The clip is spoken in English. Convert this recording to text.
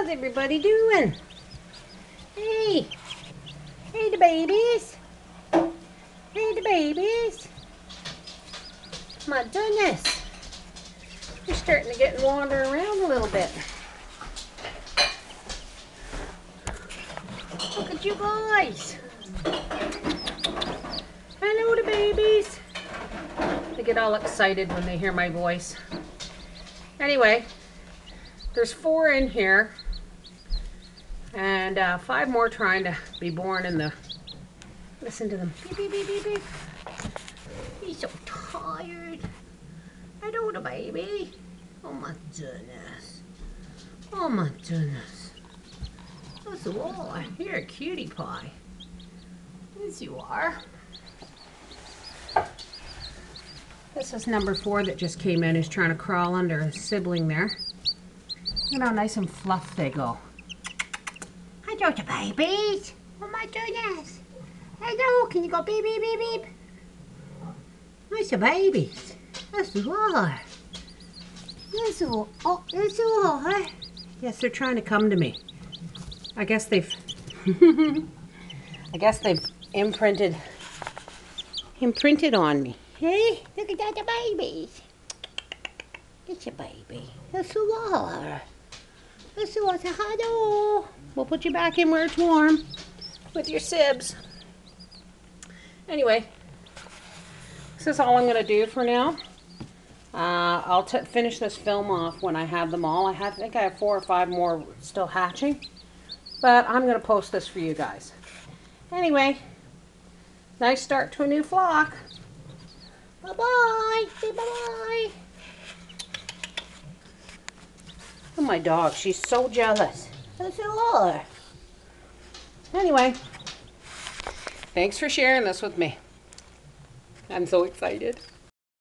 How's everybody doing? Hey. Hey, the babies. Hey, the babies. My goodness. You're starting to get and wander around a little bit. Look at you guys. Hello, the babies. They get all excited when they hear my voice. Anyway, there's 4 in here. And 5 more trying to be born in the... Listen to them. Beep, beep, beep, beep, beep. He's so tired. Hello, the baby. Oh my goodness. Oh my goodness. Yes, you are. You're a cutie pie. Yes, you are. This is number 4 that just came in. He's trying to crawl under his sibling there. You know how nice and fluff they go. Hello, the babies. Oh my goodness. Hello, can you go beep, beep, beep, beep? Nice the babies. Yes, you are. Yes, you are. Oh, yes, you are. Yes, they're trying to come to me. I guess they've... I guess they've imprinted on me. Hey, look at that, the babies. It's a baby. Yes, you are. Yes, you are. Say hello. We'll put you back in where it's warm with your sibs. Anyway, this is all I'm going to do for now. I'll finish this film off when I have them all. I think I have 4 or 5 more still hatching. But I'm going to post this for you guys. Anyway, nice start to a new flock. Bye-bye. Say bye-bye. Oh, my dog. She's so jealous. Yes, you are. Anyway, thanks for sharing this with me. I'm so excited.